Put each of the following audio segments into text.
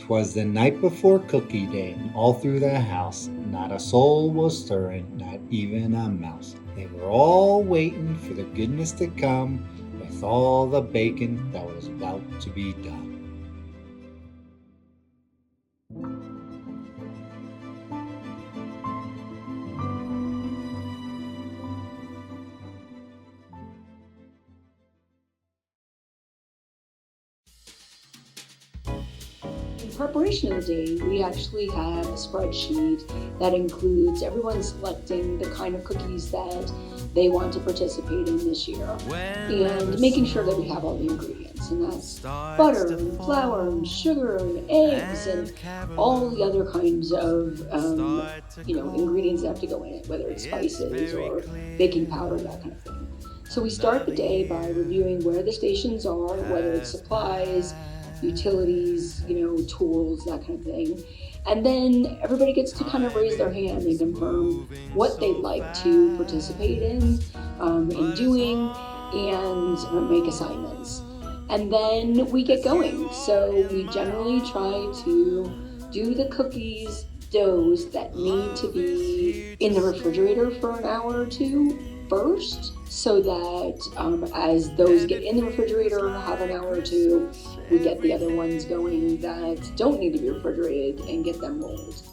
'Twas the night before cookie day, and all through the house not a soul was stirring, not even a mouse. They were all waiting for the goodness to come with all the baking that was about to be done. In preparation of the day, we actually have a spreadsheet that includes everyone selecting the kind of cookies that they want to participate in this year and making sure that we have all the ingredients, and that's butter and flour and sugar and eggs and all the other kinds of ingredients that have to go in it, whether it's spices or baking powder, that kind of thing. So we start the day by reviewing where the stations are, whether it's supplies, utilities, tools, that kind of thing. And then everybody gets to kind of raise their hand and confirm what they'd like to participate in doing, and make assignments. And then we get going. So we generally try to do the cookies doughs that need to be in the refrigerator for an hour or two first, so that as those get in the refrigerator, have an hour or two, we get the other ones going that don't need to be refrigerated and get them rolled.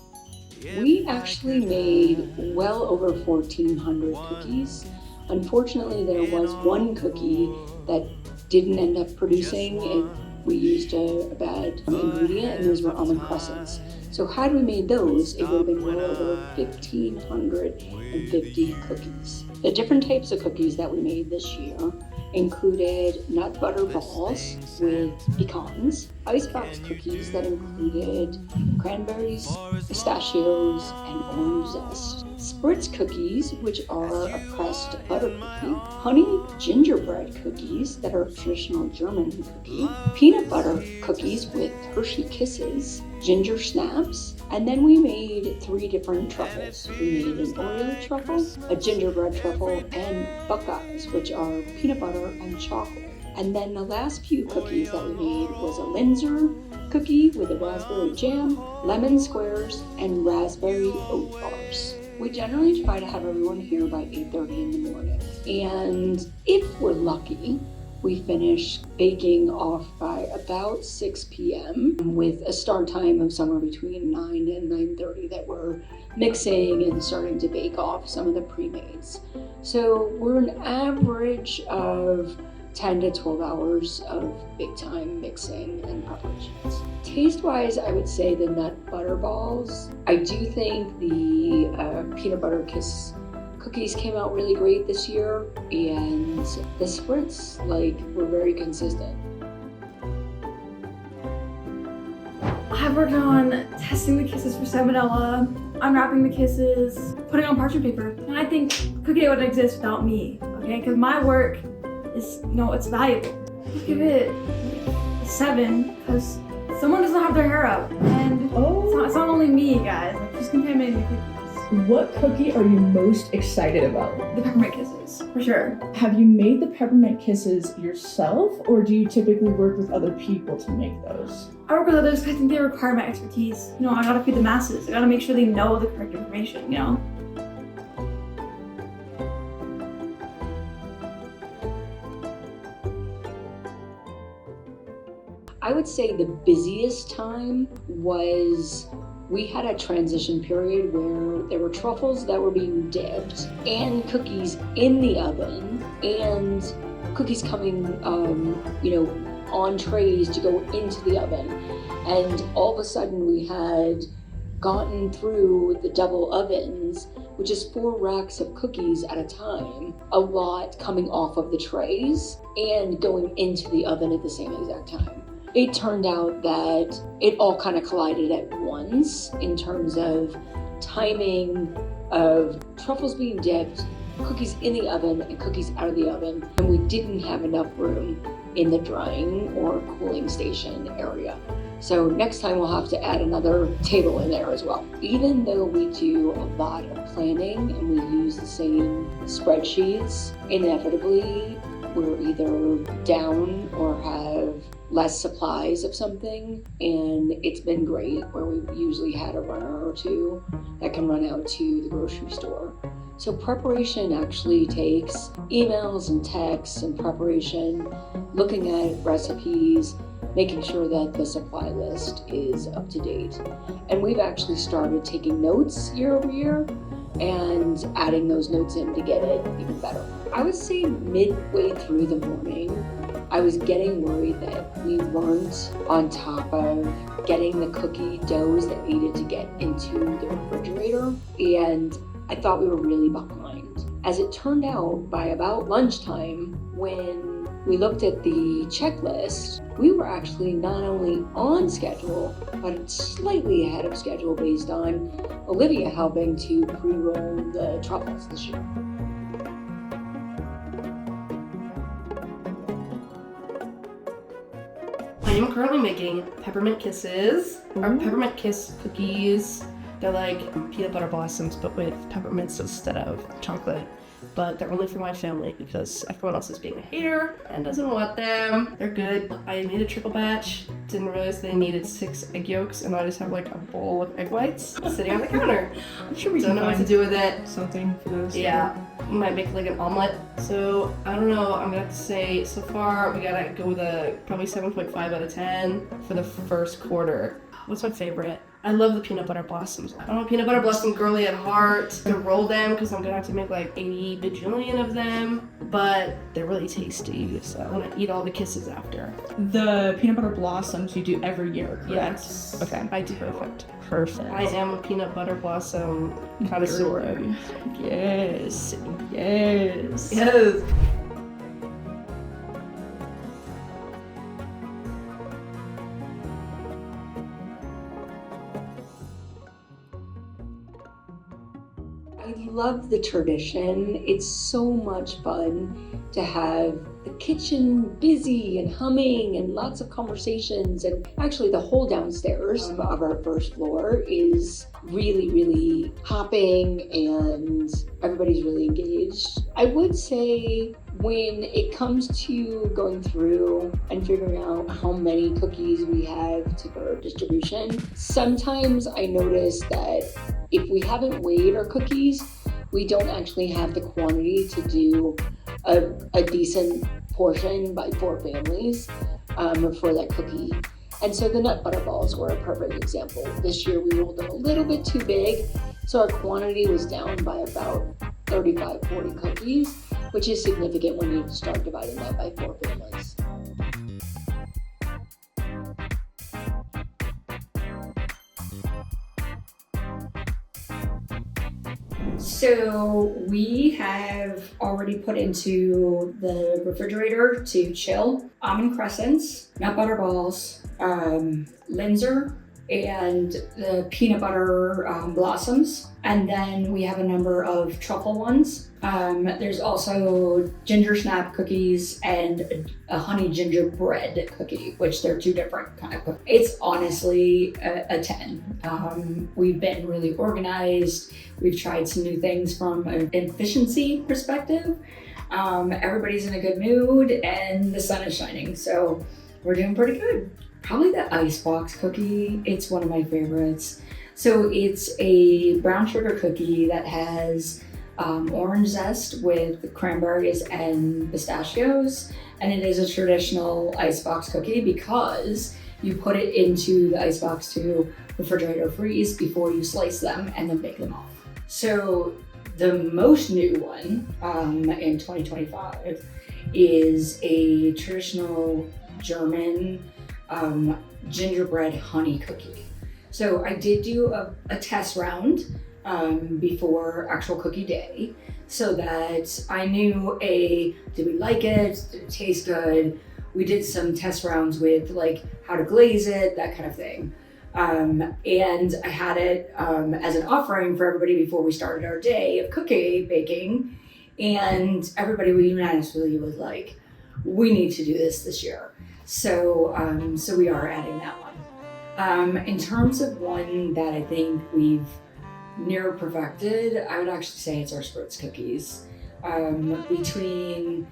We actually made well over 1,400 cookies. Unfortunately, there was one cookie that didn't end up producing. We used a bad ingredient, and those were almond crescents. So had we made those, it would have been well over 1,550 cookies. The different types of cookies that we made this year included nut butter balls with pecans, icebox cookies that included cranberries, pistachios, and orange zest, spritz cookies, which are a pressed butter cookie, honey gingerbread cookies that are a traditional German cookie, peanut butter cookies with Hershey Kisses, ginger snaps, and then we made 3 different truffles. We made an Oreo truffle, a gingerbread truffle, and Buckeyes, which are peanut butter and chocolate. And then the last few cookies that we made was a Linzer cookie with a raspberry jam, lemon squares, and raspberry oat bars. We generally try to have everyone here by 8:30 in the morning. And if we're lucky, we finish baking off by about 6 p.m. with a start time of somewhere between 9 and 9:30 that we're mixing and starting to bake off some of the pre-mades. So we're an average of 10 to 12 hours of big time mixing and preparations. Taste-wise, I would say the nut butter balls. I do think the peanut butter kiss cookies came out really great this year, and the spritz were very consistent. I've worked on testing the kisses for salmonella, unwrapping the kisses, putting on parchment paper, and I think cookie dough wouldn't exist without me, okay? Because my work is, it's valuable. I'll give it a 7, because someone doesn't have their hair up, and it's not only me, guys. Just contaminating the cookies. What cookie are you most excited about? The peppermint kisses, for sure. Have you made the peppermint kisses yourself, or do you typically work with other people to make those? I work with others because I think they require my expertise. I gotta feed the masses. I gotta make sure they know the correct information, I would say the busiest time was we had a transition period where there were truffles that were being dipped and cookies in the oven and cookies coming, on trays to go into the oven. And all of a sudden we had gotten through the double ovens, which is 4 racks of cookies at a time, a lot coming off of the trays and going into the oven at the same exact time. It turned out that it all kind of collided at once in terms of timing of truffles being dipped, cookies in the oven, and cookies out of the oven. And we didn't have enough room in the drying or cooling station area. So next time we'll have to add another table in there as well. Even though we do a lot of planning and we use the same spreadsheets, inevitably we're either down or have less supplies of something, and it's been great where we've usually had a runner or two that can run out to the grocery store. So preparation actually takes emails and texts and preparation, looking at recipes, making sure that the supply list is up to date. And we've actually started taking notes year over year and adding those notes in to get it even better. I would say midway through the morning, I was getting worried that we weren't on top of getting the cookie doughs that needed to get into the refrigerator, and I thought we were really behind. As it turned out, by about lunchtime, when we looked at the checklist, we were actually not only on schedule, but slightly ahead of schedule based on Olivia helping to pre-roll the truffles this year. I am currently making peppermint kisses, or peppermint kiss cookies. They're like peanut butter blossoms, but with peppermints instead of chocolate. But they're only for my family because everyone else is being a hater and doesn't want them. They're good. I made a triple batch. Didn't realize they needed 6 egg yolks, and I just have like a bowl of egg whites sitting on the counter. I'm sure we Don't can know what to find do with it. something for those. Yeah, might make like an omelet. So I don't know. I'm gonna have to say so far we gotta go with a probably 7.5 out of 10 for the first quarter. What's my favorite? I love the peanut butter blossoms. I'm a peanut butter blossom girly at heart. To roll them because I'm gonna have to make like 80 bajillion of them, but they're really tasty. So I want to eat all the kisses after. The peanut butter blossoms you do every year, correct? Yes. Okay. I do. Perfect. I am a peanut butter blossom connoisseur. Girly. Yes. Yes. Yes. I love the tradition. It's so much fun to have the kitchen busy and humming and lots of conversations. And actually the whole downstairs of our first floor is really, really hopping and everybody's really engaged. I would say when it comes to going through and figuring out how many cookies we have to for distribution, sometimes I notice that if we haven't weighed our cookies, we don't actually have the quantity to do a decent portion by 4 families for that cookie. And so the nut butter balls were a perfect example. This year we rolled them a little bit too big, so our quantity was down by about 35, 40 cookies, which is significant when you start dividing that by 4 families. So we have already put into the refrigerator to chill almond crescents, nut butter balls, linzer, and the peanut butter blossoms. And then we have a number of truffle ones. There's also ginger snap cookies and a honey gingerbread cookie, which they're 2 different kind of cookies. It's honestly a 10. We've been really organized. We've tried some new things from an efficiency perspective. Everybody's in a good mood and the sun is shining, so we're doing pretty good. Probably the icebox cookie. It's one of my favorites. So it's a brown sugar cookie that has orange zest with cranberries and pistachios, and it is a traditional icebox cookie because you put it into the icebox to refrigerator freeze before you slice them and then bake them off. So the most new one in 2025 is a traditional German gingerbread honey cookie. So I did do a test round before actual cookie day so that I knew did we like it, did it taste good? We did some test rounds with like how to glaze it, that kind of thing. And I had it as an offering for everybody before we started our day of cookie baking, and everybody unanimously was like, we need to do this year. So we are adding that one. In terms of one that I think we've near perfected, I would actually say it's our spritz cookies. Between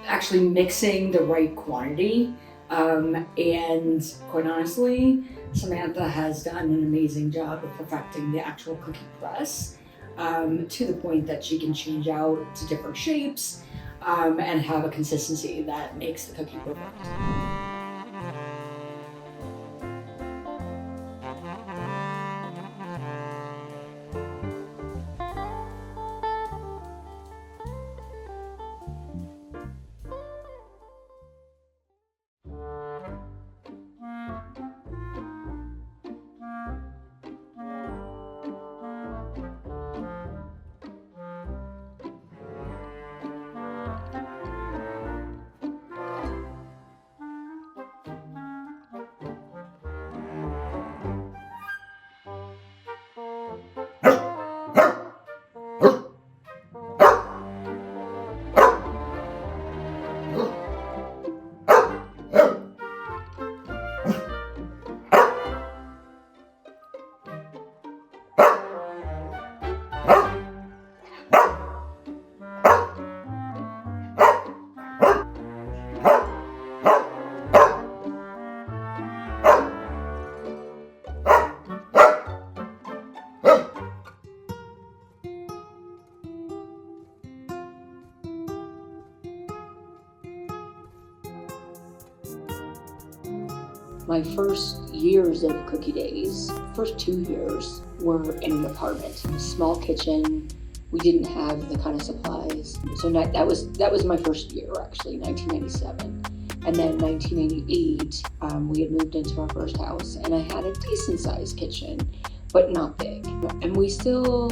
actually mixing the right quantity And quite honestly, Samantha has done an amazing job of perfecting the actual cookie press to the point that she can change out to different shapes and have a consistency that makes the cookie perfect. My first years of Cookie Days, first 2 years, were in an apartment, a small kitchen. We didn't have the kind of supplies. So that was my first year, actually, 1997. And then 1988, we had moved into our first house, and I had a decent sized kitchen, but not big. And we still,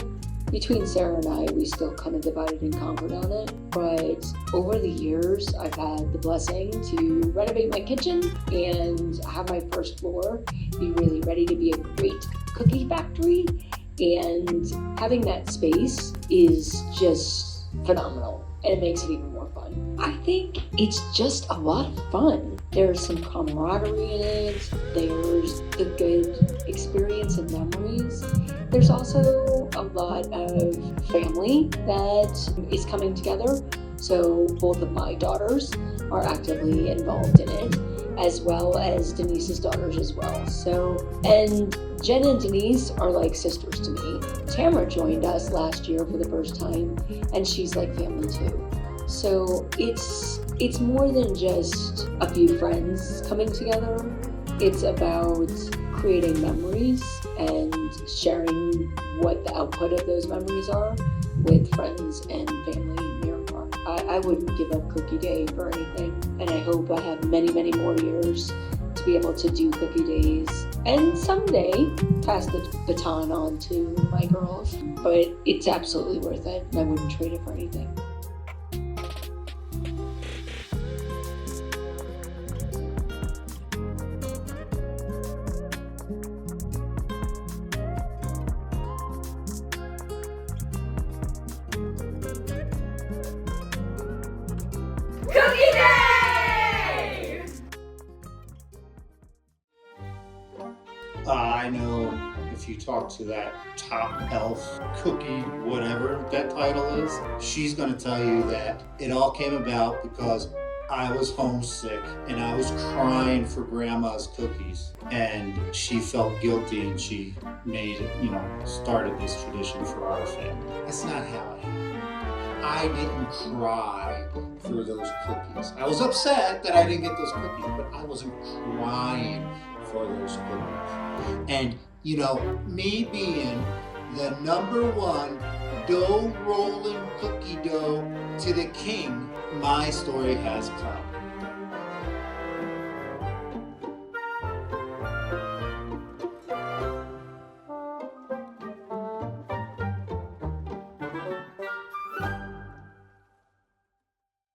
between Sarah and I, we still kind of divided and conquered on it. But over the years, I've had the blessing to renovate my kitchen and have my first floor be really ready to be a great cookie factory. And having that space is just phenomenal, and it makes it even more fun. I think it's just a lot of fun. There's some camaraderie in it. There's the good experience and memories. There's also a lot of family that is coming together. So both of my daughters are actively involved in it, as well as Denise's daughters as well. So, and Jen and Denise are like sisters to me. Tamara joined us last year for the first time, and she's like family too. So it's more than just a few friends coming together. It's about creating memories and sharing what the output of those memories are with friends and family near and far. I wouldn't give up Cookie Day for anything, and I hope I have many, many more years to be able to do Cookie Days and someday pass the baton on to my girls. But it's absolutely worth it, and I wouldn't trade it for anything. Cookie Day! I know if you talk to that top elf cookie, whatever that title is, she's going to tell you that it all came about because I was homesick and I was crying for grandma's cookies, and she felt guilty and she made it, started this tradition for our family. That's not how it happened. I didn't cry for those cookies. I was upset that I didn't get those cookies, but I wasn't crying for those cookies. And, me being the #1 dough rolling cookie dough to the king, my story has come.